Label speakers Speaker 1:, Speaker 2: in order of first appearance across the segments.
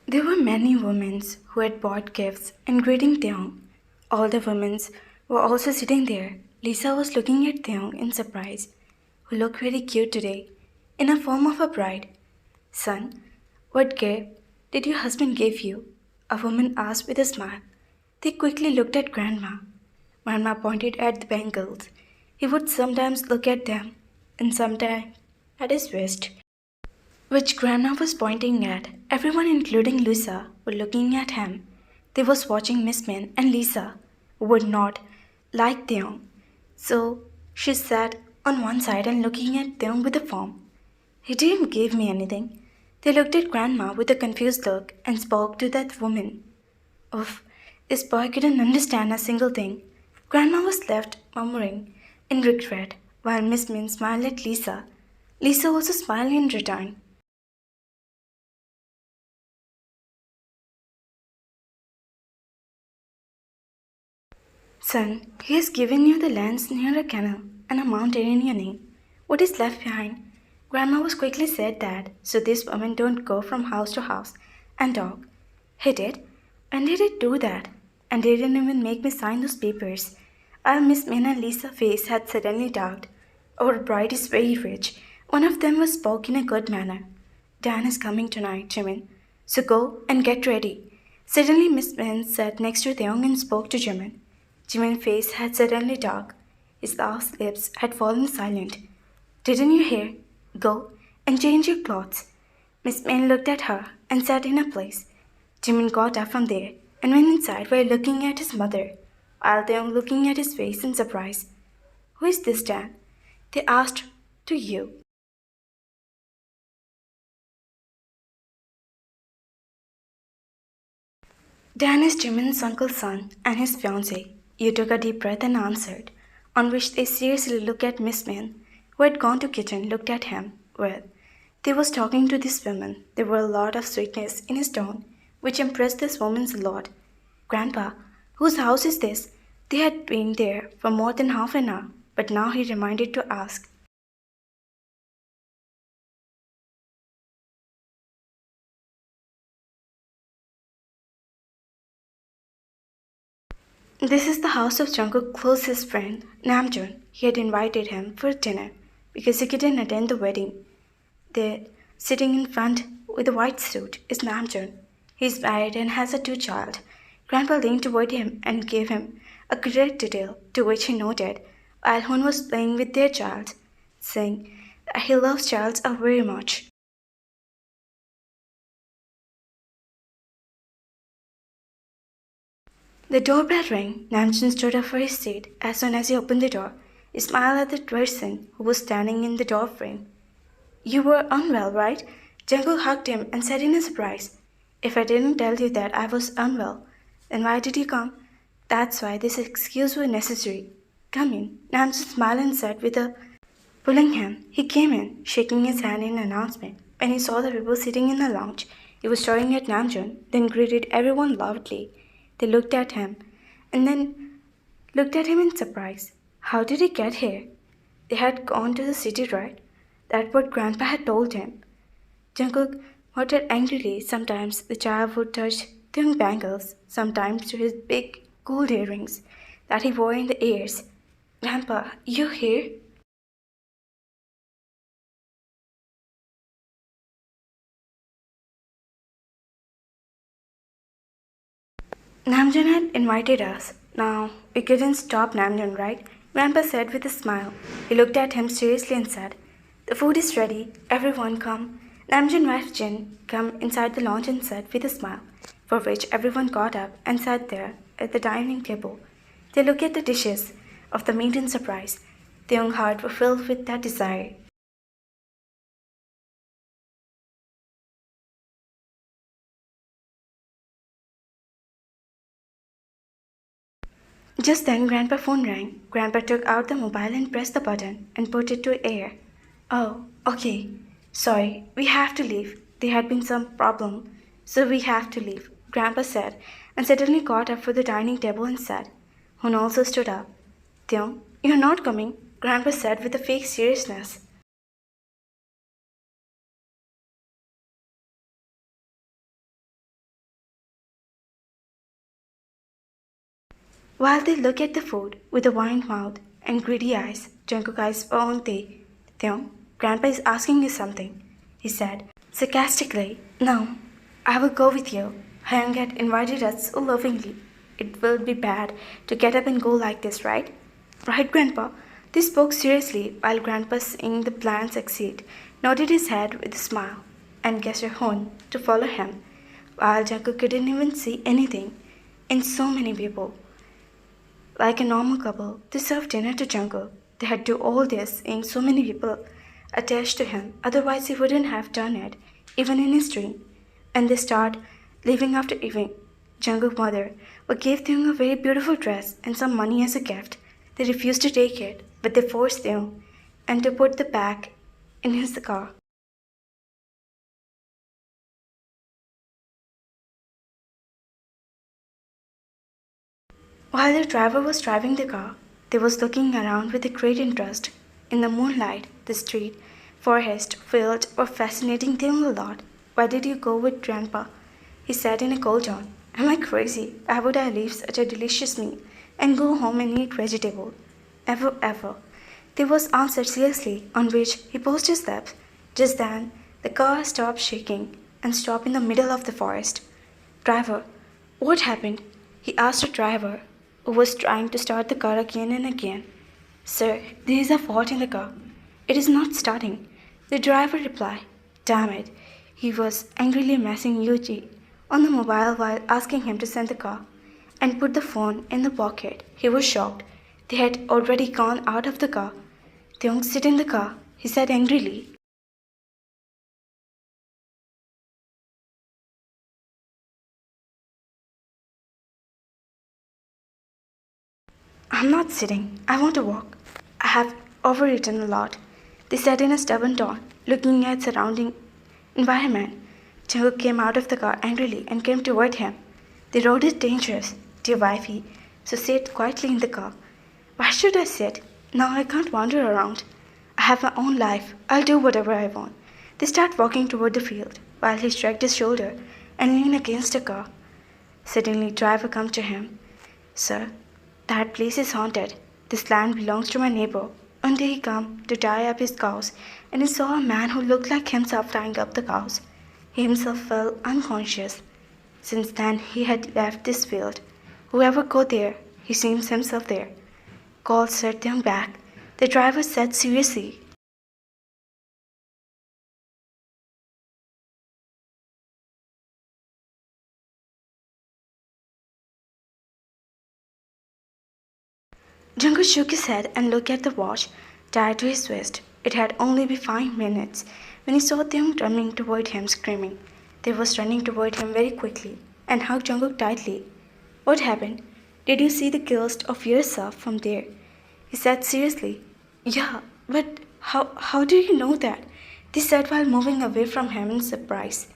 Speaker 1: There were many women who had bought gifts and greeting Taehyung. All the women were also sitting there. Lisa was looking at Taehyung in surprise, who looked very cute today, in a form of a bride. Son, what gift did your husband give you? A woman asked with a smile. They quickly looked at Grandma. Grandma pointed at the bangles. He would sometimes look at them, and sometimes at his wrist, which Grandma was pointing at. Everyone, including Lisa, were looking at him. They was watching Miss Min and Lisa, who would not like Taehyung. So she sat on one side and looking at Taehyung with a form. He didn't give me anything. They looked at Grandma with a confused look and spoke to that woman. Oof, this boy couldn't understand a single thing. Grandma was left murmuring in regret while Miss Min smiled at Lisa. Lisa also smiled in return. Son, he has given you the lands near a canal and a mountain in your name. What is left behind? Grandma was quickly said that, so this woman don't go from house to house and talk. He did? And did it do that? And they didn't even make me sign those papers. Our Miss Min and Lisa's face had suddenly darkened. Our bride is very rich. One of them was spoke in a good manner. Dan is coming tonight, Jimin. So go and get ready. Suddenly Miss Min sat next to Taehyung and spoke to Jimin. Jimin's face had suddenly dark. His last lips had fallen silent. Didn't you hear? Go and change your clothes. Miss Min looked at her and sat in her place. Jimin got up from there and went inside while looking at his mother, while Taehyung looking at his face in surprise. Who is this Dan? They asked to you. Dan is Jimin's uncle's son and his fiancée. You took a deep breath and answered, on which they seriously looked at Miss Min, who had gone to kitchen, looked at him. Well, they was talking to this woman. There were a lot of sweetness in his tone, which impressed this woman a lot. Grandpa, whose house is this? They had been there for more than half an hour, but now he reminded to ask. This is the house of Jungkook's closest friend, Namjoon. He had invited him for dinner because he couldn't attend the wedding. There, sitting in front with a white suit, is Namjoon. He is married and has a two-child. Grandpa leaned toward him and gave him a great detail, to which he nodded, while Hun was playing with their child, saying that he loves Charles very much. The doorbell rang. Namjoon stood up for his seat. As soon as he opened the door, he smiled at the person who was standing in the doorframe. You were unwell, right? Jungkook hugged him and said in surprise, if I didn't tell you that I was unwell, then why did you come? That's why this excuse was necessary. Come in. Namjoon smiled and said with a pulling him. He came in, shaking his hand in announcement. When he saw the people sitting in the lounge, he was staring at Namjoon, then greeted everyone loudly. They looked at him, and then looked at him in surprise. How did he get here? They had gone to the city, right? That's what Grandpa had told him. Jungkook muttered angrily. Sometimes the child would touch thin bangles, sometimes to his big gold earrings that he wore in the ears. Grandpa, you here? Namjoon had invited us. Now, we couldn't stop Namjoon, right? Grandpa said with a smile. He looked at him seriously and said, the food is ready. Everyone come. Namjoon wife Jin come inside the lounge and said with a smile, for which everyone got up and sat there at the dining table. They looked at the dishes of the meat in surprise. Their young hearts were filled with that desire. Just then Grandpa's phone rang. Grandpa took out the mobile and pressed the button and put it to air. Oh, okay. Sorry, we have to leave. There had been some problem, so we have to leave, Grandpa said, and suddenly got up from the dining table and said. Hun also stood up. Taehyung, you're not coming, Grandpa said with a fake seriousness. While they look at the food with a wide mouth and greedy eyes, Jungkook eyes on Taehyung. Grandpa is asking you something, he said sarcastically. No, I will go with you. Hyung had invited us so lovingly. It will be bad to get up and go like this, right? Right, Grandpa? They spoke seriously while Grandpa, seeing the plan succeed, nodded his head with a smile and gestured Hon to follow him, while Jungkook couldn't even see anything in so many people. Like a normal couple, they served dinner to Jungkook. They had to do all this seeing so many people attached to him, otherwise he wouldn't have done it, even in his dream. And they start leaving after eating. Jungkook's mother gave Taehyung a very beautiful dress and some money as a gift. They refused to take it, but they forced Taehyung and to put the bag in his car. While the driver was driving the car, they was looking around with a great interest. In the moonlight, the street, forest, field were fascinating them a lot. Why did you go with Grandpa? He said in a cold tone. Am I crazy? Why would I leave such a delicious meal and go home and eat vegetable? Ever. There was answered seriously, on which he pursed his lips. Just then, the car stopped shaking and stopped in the middle of the forest. Driver, what happened? He asked the driver, who was trying to start the car again and again. Sir, there is a fault in the car. It is not starting. The driver replied. Damn it. He was angrily messing Yuji on the mobile while asking him to send the car and put the phone in the pocket. He was shocked. They had already gone out of the car. Taehyung, sit in the car, he said angrily. I'm not sitting. I want to walk. I have overeaten a lot, they said in a stubborn tone, looking at surrounding environment. Jungkook came out of the car angrily and came toward him. The road is dangerous, dear wifey, so sit quietly in the car. Why should I sit? Now I can't wander around. I have my own life. I'll do whatever I want. They start walking toward the field, while he shrugged his shoulder and leaned against the car. Suddenly, driver come to him. Sir, that place is haunted. This land belongs to my neighbor. One day he came to tie up his cows, and he saw a man who looked like himself tying up the cows. He himself fell unconscious. Since then, he had left this field. Whoever go there, he seems himself there. Call Sir Taehyung back, the driver said seriously. Jungkook shook his head and looked at the watch tied to his waist. It had only been 5 minutes when he saw Taehyung running toward him screaming. They was running toward him very quickly and hugged Jungkook tightly. What happened? Did you see the ghost of yourself from there? He said seriously. Yeah, but how do you know that? They said while moving away from him in surprise.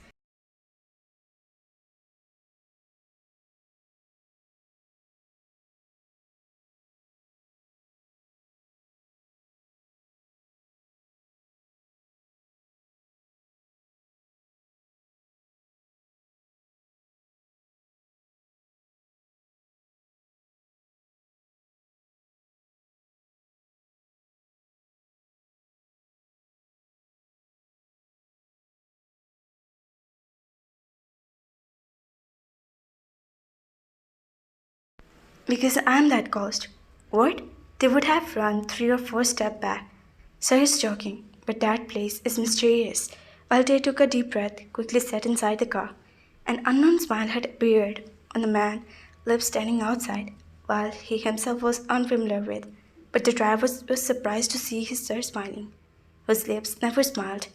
Speaker 1: Because I'm that ghost. What? They would have run 3 or 4 steps back. So he's joking, but that place is mysterious. While they took a deep breath, quickly sat inside the car. An unknown smile had appeared on the man's lips standing outside, while he himself was unfamiliar with. But the driver was surprised to see his sir smiling, whose lips never smiled.